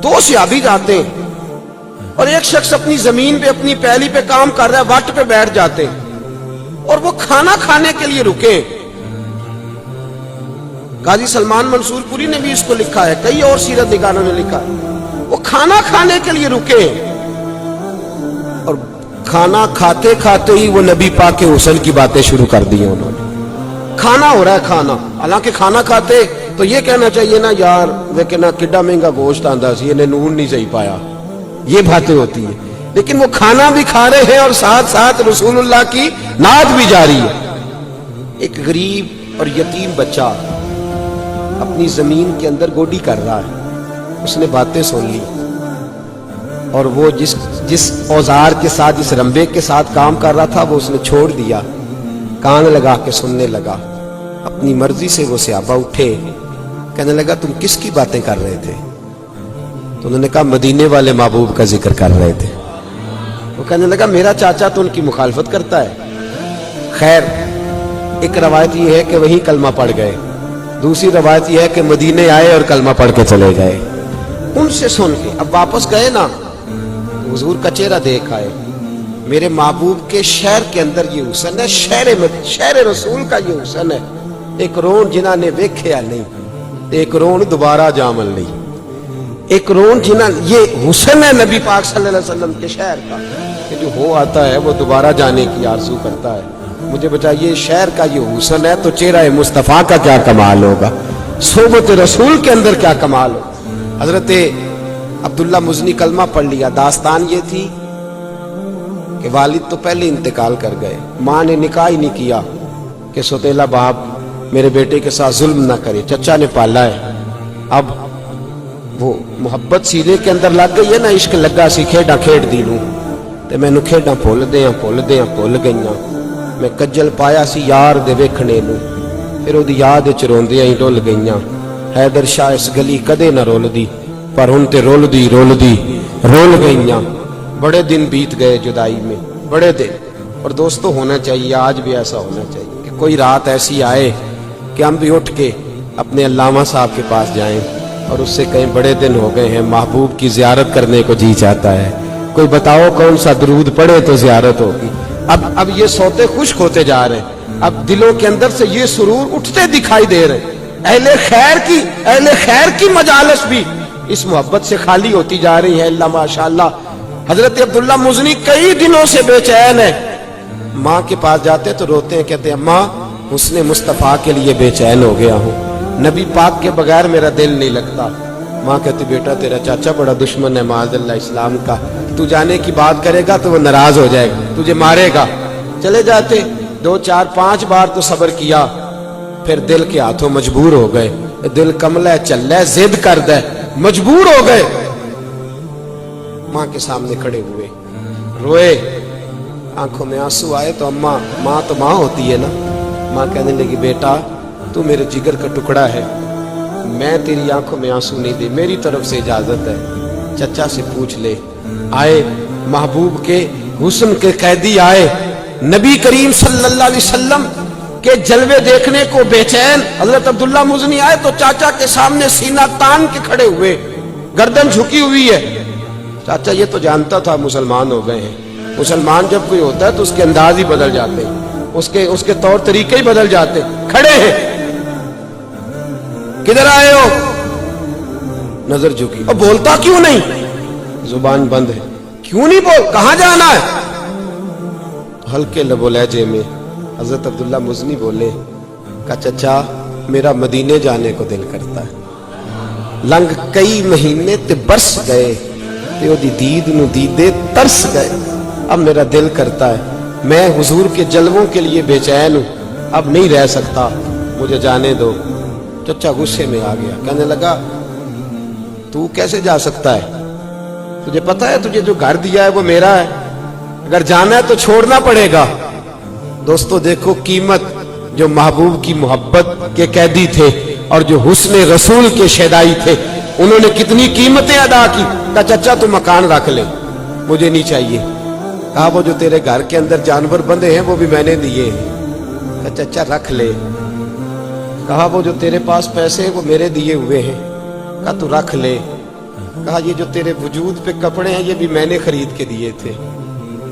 दो सहाबी जाते हैं और एक शख्स अपनी जमीन पे अपनी पैली पे काम कर रहा है, वट पे बैठ जाते हैं और वो खाना खाने के लिए रुके। गाजी सलमान मंसूरपुरी ने भी इसको लिखा है, कई और सीरत निगारों ने लिखा है। वो खाना खाने के लिए रुके और खाना खाते खाते ही वो नबी पाक के हुस्न की बातें शुरू कर दी उन्होंने। खाना हो रहा है, खाना, हालांकि खाना खाते तो ये कहना चाहिए ना, यार वे कहना किड्डा महंगा गोश्त आंदा सी, इन्हें नून नहीं सही पाया, ये बातें होती है। लेकिन वो खाना भी खा रहे हैं और साथ साथ रसूलुल्लाह की नात भी जारी है। एक गरीब और यतीम बच्चा अपनी जमीन के अंदर गोडी कर रहा है, उसने बातें सुन ली और वो जिस औजार के साथ, जिस रंबे के साथ काम कर रहा था, वो उसने छोड़ दिया, कान लगा के सुनने लगा। अपनी मर्जी से वो सहाबा उठे, कहने लगा तुम किसकी बातें कर रहे थे? तो उन्होंने कहा मदीने वाले महबूब का जिक्र कर रहे थे। वो कहने लगा मेरा चाचा तो उनकी मुखालफत करता है। खैर, एक रवायत ये है कि वहीं कलमा पढ़ गए, दूसरी रवायत ये है कि मदीने आए और कलमा पढ़ के चले गए। उनसे सुन के अब वापस गए ना, तो हुजूर का चेहरा देख आए। मेरे महबूब के शहर के अंदर ये हुस्न है, शहर रसूल का ये हुस्न है। एक रोन जिन्हा ने वेख्या नहीं, एक रोन दोबारा जामल नहीं। एक रोन जिन्हा, ये हुस्न है नबी पाक सल्लल्लाहु अलैहि वसल्लम के शहर का, कि जो हो आता है वो दोबारा जाने की आरज़ू करता है। मुझे बताइए, शहर का ये हुस्न है तो चेहरा मुस्तफ़ा का क्या कमाल होगा, सोबत रसूल के अंदर क्या कमाल हो। हजरत अब्दुल्ला मुज़नी कलमा पढ़ लिया। दास्तान ये थी कि वालिद तो पहले इंतकाल कर गए, माँ ने निकाह ही नहीं किया कि सौतेला बाप मेरे बेटे के साथ जुल्म ना करे, चचा ने पाला है। अब वो मुहब्बत सीने के अंदर लग गई है ना, इश्क लगा सी खेडा खेड दी नूं ते मैनू खेडा भुल गईयां। मैं कज्जल पाया सी यार दे वेखणे नूं, फिर ओदी याद विच रोंदियां ही डुल गईयां। हैदर शाह इस गली कदे ना रुलदी, पर हुण ते रुलदी रुल गईयां। बड़े दिन बीत गए जुदाई में, बड़े दिन। और दोस्तों, होना चाहिए, आज भी ऐसा होना चाहिए कि कोई रात ऐसी आए कि हम भी उठ के अपने अल्लामा साहब के पास जाएं और उससे कहीं बड़े दिन हो गए हैं, महबूब की जियारत करने को जी चाहता है। कोई बताओ कौन सा दरूद पढ़े तो जियारत होगी। अब ये सौते खुश्क होते जा रहे हैं, अब दिलों के अंदर से ये सुरूर उठते दिखाई दे रहे हैं। अहले खैर की मजालस भी इस मोहब्बत से खाली होती जा रही है। अल्लाह माशाअल्लाह। हजरत अब्दुल्ला मुज़नी कई दिनों से बेचैन है। माँ के पास जाते तो रोते हैं, कहते हैं अम्मा हुस्ने मुस्तफ़ा के लिए बेचैन हो गया हूँ, नबी पाक के बगैर मेरा दिल नहीं लगता। माँ कहती बेटा तेरा चाचा बड़ा दुश्मन है माज़अल्लाह इस्लाम का, तू जाने की बात करेगा तो वो नाराज हो जाएगा, तुझे मारेगा। चले जाते, 2 4 5 बार तो सब्र किया, फिर दिल के हाथों मजबूर हो गए। दिल कमला है, चल है, जिद कर दे, मजबूर हो गए। माँ के सामने खड़े हुए, रोए, आंखों में आंसू आए तो अम्मा, माँ तो माँ होती है ना। माँ कहने लगी बेटा तू मेरे जिगर का टुकड़ा है, मैं तेरी आंखों में आंसू नहीं दे, मेरी तरफ से इजाजत है, चचा से पूछ ले। आए महबूब के हुस्न के कैदी आए, नबी करीम सल्लल्लाहु अलैहि वसल्लम के जलवे देखने को बेचैन हजरत अब्दुल्ला मुज़नी आए तो चाचा के सामने सीना तान के खड़े हुए, गर्दन झुकी हुई है। चाचा ये तो जानता था मुसलमान हो गए हैं। मुसलमान जब कोई होता है तो उसके अंदाज ही बदल जाते हैं, उसके तौर तरीके ही बदल जाते। खड़े हैं, किधर आए हो? नजर झुकी। और बोलता क्यों नहीं? जुबान बंद है। क्यों नहीं बोल, कहां जाना है? हल्के लबो लहजे में हजरत अब्दुल्ला मुज़नी बोले, का चचा मेरा मदीने जाने को दिल करता है। लंघ कई महीने ते बरस गए ते ओदी दीद नूं दीदे तरस गए। अब मेरा दिल करता है, मैं हुजूर के जलवों के लिए बेचैन हूं, अब नहीं रह सकता, मुझे जाने दो। चचा गुस्से में आ गया, कहने लगा तू कैसे जा सकता है? तुझे पता है तुझे जो घर दिया है वो मेरा है, अगर जाना है तो छोड़ना पड़ेगा। दोस्तों देखो कीमत, जो महबूब की मोहब्बत के कैदी थे और जो हुस्ने रसूल के शहदाई थे, उन्होंने कितनी कीमतें अदा की। कहा चचा तू मकान रख ले, मुझे नहीं चाहिए। कहा वो जो तेरे घर के अंदर जानवर बंधे हैं वो भी मैंने दिए हैं। कहा चचा रख ले। कहा वो जो तेरे पास पैसे हैं वो मेरे दिए हुए हैं। कहा तू रख ले। کہا یہ جو تیرے وجود پہ کپڑے ہیں یہ بھی میں نے خرید کے دیے تھے,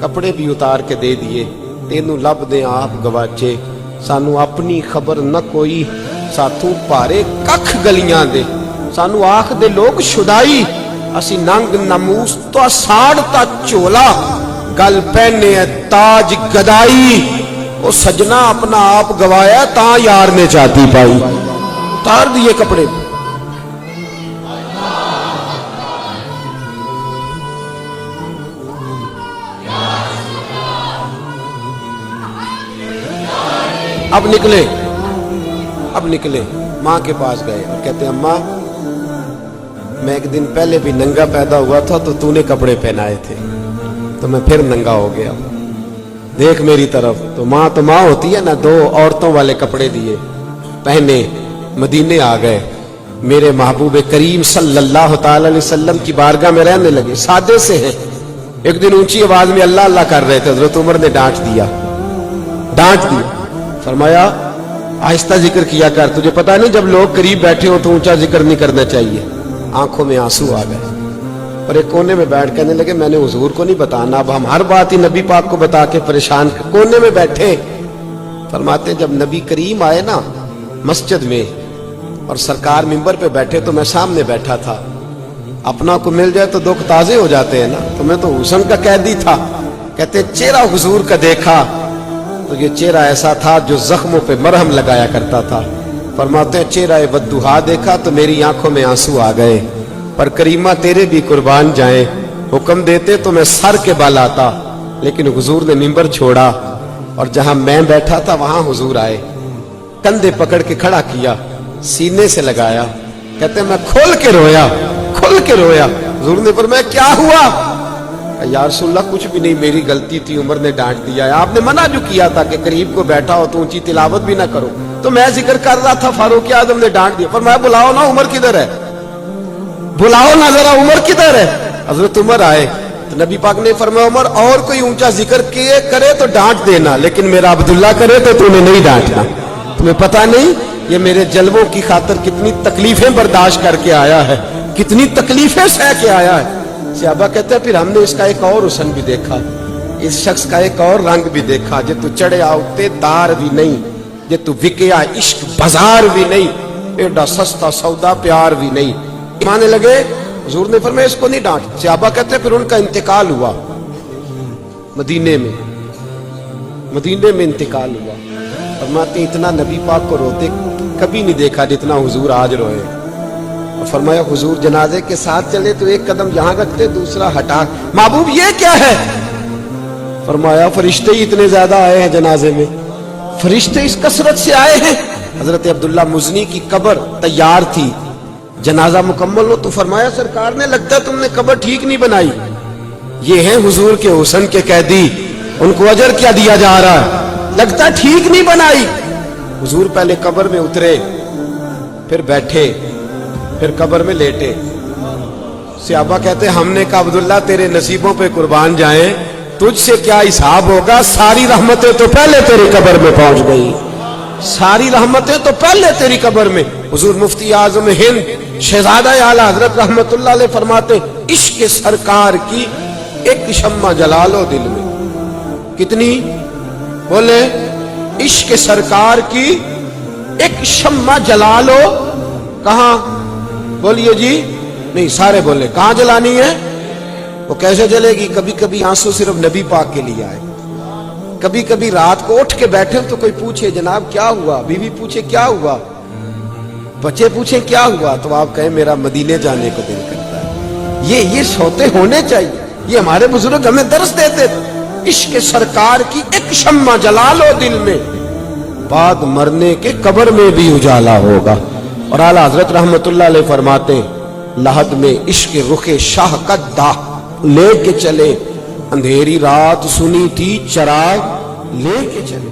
کپڑے بھی اتار کے دے دیے, تینوں لب دے آپ گواچے, سانو اپنی خبر نہ کوئی, ساتھوں پارے ککھ گلیاں دے, سانو آخ دے لوگ شدائی, اسی ننگ نموس تو ساڑ تا چولا, گل پہنے تاج گدائی, وہ سجنا اپنا آپ گوایا تا یار نے چاہتی پائی, اتار دیے کپڑے. اب نکلے ماں کے پاس گئے اور کہتے ہیں اماں میں ایک دن پہلے بھی ننگا پیدا ہوا تھا تو نے کپڑے پہنائے تھے تو میں پھر ننگا ہو گیا, دیکھ میری طرف. تو ماں ہوتی ہے نا, 2 عورتوں والے کپڑے دیے, پہنے, مدینے آ گئے, میرے محبوب کریم صلی اللہ تعالی علیہ وسلم کی بارگاہ میں رہنے لگے. سادے سے ہیں, ایک دن اونچی آواز میں اللہ اللہ کر رہے تھے, حضرت عمر نے ڈانٹ دیا, فرمایا آہستہ ذکر کیا کر, تجھے پتا نہیں جب لوگ قریب بیٹھے ہو تو اونچا ذکر نہیں کرنا چاہیے. آنکھوں میں آنسو آ گئے اور ایک کونے میں بیٹھ کہنے لگے میں نے حضور کو نہیں بتانا, اب ہم ہر بات ہی نبی پاک کو بتا کے پریشان. کونے میں بیٹھے فرماتے جب نبی کریم آئے نا مسجد میں اور سرکار منبر پہ بیٹھے تو میں سامنے بیٹھا تھا, اپنا کو مل جائے تو دکھ تازے ہو جاتے ہیں نا, تو میں تو حسن کا قیدی تھا. کہتے چہرہ حضور کا دیکھا تو یہ چہرہ ایسا تھا جو زخموں پہ مرہم لگایا کرتا تھا. فرماتے ہیں چہرہ بددہا دیکھا تو میری آنکھوں میں آنسو آ گئے, پر کریمہ تیرے بھی قربان جائیں, حکم دیتے تو میں سر کے بال آتا, لیکن حضور نے منبر چھوڑا اور جہاں میں بیٹھا تھا وہاں حضور آئے, کندھے پکڑ کے کھڑا کیا, سینے سے لگایا. کہتے ہیں میں کھول کے رویا. حضور نے فرمایا کیا ہوا؟ یا رسول اللہ کچھ بھی نہیں, میری غلطی تھی, عمر نے ڈانٹ دیا ہے, آپ نے منع جو کیا تھا کہ قریب کو بیٹھا ہو تو اونچی تلاوت بھی نہ کرو, تو میں ذکر کر رہا تھا, فاروق اعظم نے ڈانٹ دیا. فرمایا بلاؤ نا عمر کدھر ہے, بلاؤ نا ذرا عمر کدھر ہے. حضرت عمر آئے تو نبی پاک نے فرمایا عمر اور کوئی اونچا ذکر کرے تو ڈانٹ دینا, لیکن میرا عبداللہ کرے تو تم نے نہیں ڈانٹنا. تمہیں پتا نہیں یہ میرے جلووں کی خاطر کتنی تکلیفیں برداشت کر کے آیا ہے, کتنی تکلیفیں سہ کے آیا ہے. صحابہ کہتے ہیں پھر ہم نے اس کا ایک اور حسن بھی دیکھا, اس شخص کا ایک اور رنگ بھی دیکھا, جے تو چڑھیا اتے دار بھی نہیں, جے تو وکیا عشق بازار بھی نہیں, ایڈا سستا سودا پیار بھی نہیں. مانے لگے, حضور نے فرمایا اس کو نہیں ڈانٹ. صحابہ کہتے ہیں پھر ان کا انتقال ہوا مدینے میں انتقال ہوا. فرماتے اتنا نبی پاک کو روتے کبھی نہیں دیکھا جتنا حضور آج روئے. فرمایا حضور جنازے کے ساتھ چلے تو ایک قدم یہاں رکھتے دوسرا ہٹا, محبوب یہ کیا ہے؟ فرمایا فرشتے ہی اتنے زیادہ آئے ہیں جنازے میں, فرشتے اس کثرت سے آئے ہیں. حضرت عبداللہ مزنی کی قبر تیار تھی, جنازہ مکمل ہو تو فرمایا سرکار نے لگتا ہے تم نے قبر ٹھیک نہیں بنائی. یہ ہیں حضور کے حسن کے قیدی, ان کو اجر کیا دیا جا رہا ہے, لگتا ہے ٹھیک نہیں بنائی. حضور پہلے قبر میں اترے, پھر بیٹھے, پھر قبر میں لیٹے. صحابہ کہتے ہم نے کہا عبداللہ تیرے نصیبوں پہ قربان جائیں, تجھ سے کیا حساب ہوگا, ساری رحمتیں تو پہلے تیری قبر میں پہنچ گئی, ساری رحمتیں تو پہلے تیری قبر میں. حضور مفتی اعظم ہند شہزادہ اعلیٰ حضرت رحمت اللہ علیہ فرماتے عشق سرکار کی ایک شمع جلا لو دل میں. کتنی بولے, عشق سرکار کی ایک شمع جلا لو. کہاں بولیے جی, نہیں سارے بولے کہاں جلانی ہے, وہ کیسے جلے گی؟ کبھی کبھی آنسو صرف نبی پاک کے لیے آئے, کبھی کبھی رات کو اٹھ کے بیٹھے تو کوئی پوچھے جناب کیا ہوا, بیوی پوچھے کیا ہوا, بچے پوچھے کیا ہوا, تو آپ کہیں میرا مدینے جانے کو دل کرتا ہے. یہ سوتے ہونے چاہیے, یہ ہمارے بزرگ ہمیں درس دیتے. عشق سرکار کی ایک شمع جلا لو دل میں, بعد مرنے کے قبر میں بھی اجالا ہوگا. اور اعلیٰ حضرت رحمت اللہ علیہ فرماتے لحد میں عشق رخ شاہ کا داغ لے کے چلے, اندھیری رات سنی تھی چراغ لے کے چلے.